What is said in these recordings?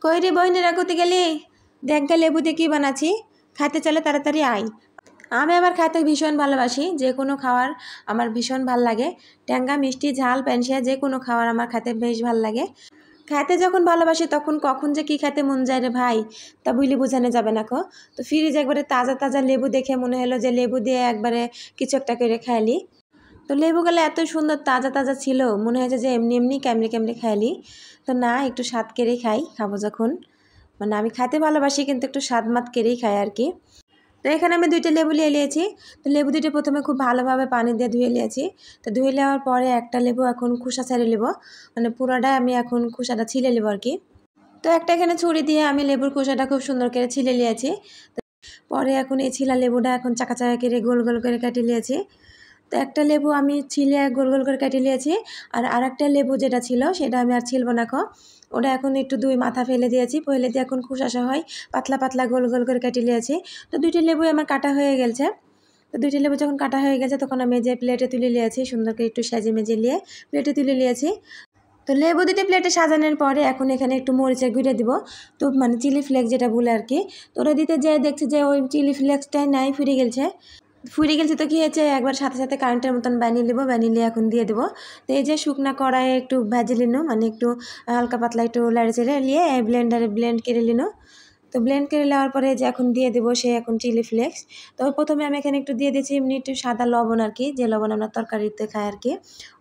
কই রে বহিনীরা কোথায় গেলি? দেখ গা লেবু দিয়ে কী বানাচ্ছি, খাইতে চলে তাড়াতাড়ি আয়। আমি আবার খাইতে ভীষণ ভালোবাসি, যে কোনো খাবার আমার ভীষণ ভাল লাগে। ট্যাঙ্গা মিষ্টি ঝাল প্যানসিয়া যে কোনো খাবার আমার খেতে বেশ ভাল লাগে। খাইতে যখন ভালোবাসি তখন কখন যে কী খেতে মন যায় রে ভাই, তা বুঝলি বোঝানো যাবে না কো। তো ফ্রিজে একবারে তাজা তাজা লেবু দেখে মনে হলো যে লেবু দিয়ে একবারে কিছু একটা করে খাইলি। তো লেবুগুলো এত সুন্দর তাজা তাজা ছিল, মনে হয়েছে যে এমনি এমনি ক্যামড়ে ক্যামড়ে খাইলি। তো না, একটু স্বাদ কেড়েই খাই, খাবো যখন। মানে আমি খাইতে ভালোবাসি কিন্তু একটু স্বাদ মাত কেড়েই খাই আর কি। তো এখানে আমি 2টা লেবু নিয়ে নিয়েছি। তো লেবু 2টা প্রথমে খুব ভালোভাবে পানি দিয়ে ধুয়ে নিয়েছি। তো ধুয়ে নেওয়ার পরে একটা লেবু এখন খোসা ছাড়িয়ে নেব, মানে পুরোটাই আমি এখন খোসাটা ছিলে নেব আর কি। তো একটা এখানে ছুরি দিয়ে আমি লেবুর খোসাটা খুব সুন্দর করে ছিলে নিয়েছি। পরে এখন এই ছিলা লেবুটা এখন চাকা চাকা করে গোল গোল করে কেটে নিয়েছি। তো একটা লেবু আমি ছিলে গোল গোল করে কেটে নিয়েছি, আর আরেকটা লেবু যেটা ছিল সেটা আমি আর ছিলবো না খো। ওটা এখন একটু 2 মাথা ফেলে দিয়েছি, ফেলে দিয়ে এখন খোসা সহ পাতলা পাতলা গোল গোল করে কেটে নিয়েছি। তো 2টি লেবু আমার কাটা হয়ে গেছে। তো 2টি লেবু যখন কাটা হয়ে গেছে তখন আমি যে প্লেটে তুলে নিয়েছি, সুন্দর করে একটু সাজিয়ে মেজে নিয়ে প্লেটে তুলে নিয়েছি। তো লেবু 2টি প্লেটে সাজানোর পরে এখন এখানে একটু মরিচের গুঁড়ো দিব, তো মানে চিলি ফ্লেক্স যেটা বলে আর কি। তো ওটা দিতে যেয়ে দেখছি যে ওই চিলি ফ্লেক্সটাই নাই, ফুরে গেছে। তো কী হয়েছে, একবার সাথে সাথে কারেন্টের মতন বানিয়ে নেবো, বানিয়ে নিয়ে এখন দিয়ে দেবো। তো এই যে শুকনা কড়াইয়ে একটু ভেজে নিনো, মানে একটু হালকা পাতলা একটু লাড়ে চেড়ে নিয়ে ব্লেন্ডারে ব্লেন্ড করে নিনো। তো ব্লেন্ড করে নেওয়ার পরে যে এখন দিয়ে দেবো সে এখন চিলি ফ্লেক্স। তো প্রথমে আমি এখানে একটু দিয়ে দিয়েছি এমনি একটু সাদা লবণ আর কি, যে লবণ আমরা তরকারিতে খাই আর কি।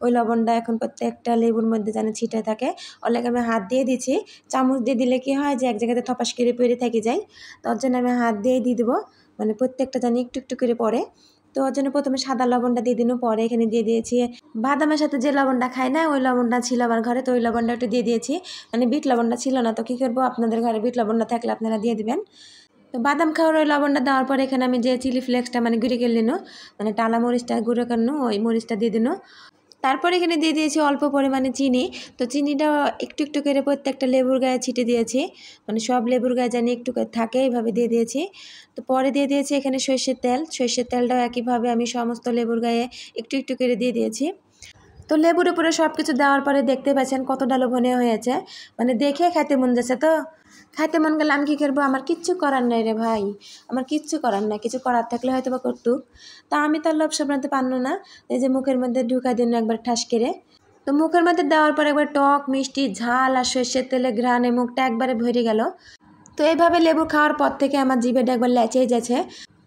ওই লবণটা এখন প্রত্যেকটা লেবুর মধ্যে যেন ছিটে থাকে, অনেক আমি হাত দিয়ে দিচ্ছি। চামচ দিয়ে দিলে কি হয় যে এক জায়গাতে থপাস করে পড়ে থেকে যায়, তার জন্য আমি হাত দিয়েই দিয়ে দেবো, মানে প্রত্যেকটা জানি একটু একটু করে পড়ে। তো ওর জন্য প্রথমে সাদা লবণটা দিয়ে দিন, পরে এখানে দিয়ে দিয়েছি বাদামের সাথে যে লবণটা খাই না, ওই লবণটা ছিল আমার ঘরে, তো ওই লবণটা একটু দিয়ে দিয়েছি। মানে বিট লবণটা ছিল না, তো কী করবো, আপনাদের ঘরে বিট লবণটা থাকলে আপনারা দিয়ে দিবেন। তো বাদাম খাওয়ার ওই লবণটা দেওয়ার পরে এখানে আমি যে চিলি ফ্লেক্সটা মানে গুঁড়ে করে নিনো, মানে টালা মরিচটা গুঁড়ো করনো, ওই মরিচটা দিয়ে দিনো। তারপরে এখানে দিয়ে দিয়েছি অল্প পরিমাণে চিনি। তো চিনিটা একটু একটু করে প্রত্যেকটা লেবুর গায়ে ছিটে দিয়েছি, মানে সব লেবুর গায়ে জানি একটু করে থাকে এইভাবে দিয়ে দিয়েছি। তো পরে দিয়ে দিয়েছি এখানে সর্ষের তেলটাও একইভাবে আমি সমস্ত লেবুর গায়ে একটু একটু করে দিয়ে দিয়েছি। তো লেবুর উপরে সব কিছু দেওয়ার পরে দেখতে পাচ্ছেন কতটা লোভনীয় হয়েছে, মানে দেখে খাইতে মন যাচ্ছে। তো খাইতে মন গেলে আমি কী করবো, আমার কিচ্ছু করার নাই রে ভাই, আমার কিচ্ছু করার নাই, কিছু করার থাকলে হয়তো বা করতু। তা আমি তার লোভ সামলাতে পারলো না, এই যে মুখের মধ্যে ঢুকা দিন একবার ঠাস করে। তো মুখের মধ্যে দেওয়ার পর একবার টক মিষ্টি ঝাল আর সর্ষের তেলে ঘ্রাণে মুখটা একবারে ভরে গেল। তো এইভাবে লেবু খাওয়ার পর থেকে আমার জিভেটা একবার লেচেই যাচ্ছে,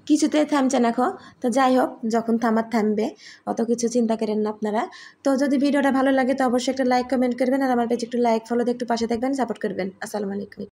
কিছুতেই থামছে না খো। তো যাই হোক, যখন থামবে, অত কিছু চিন্তা করেন না আপনারা। তো যদি ভিডিওটা ভালো লাগে তো অবশ্যই একটা লাইক কমেন্ট করবেন, আর আমার পেজে একটু লাইক ফলো দিয়ে একটু পাশে থাকবেন, সাপোর্ট করবেন। আসসালামু আলাইকুম।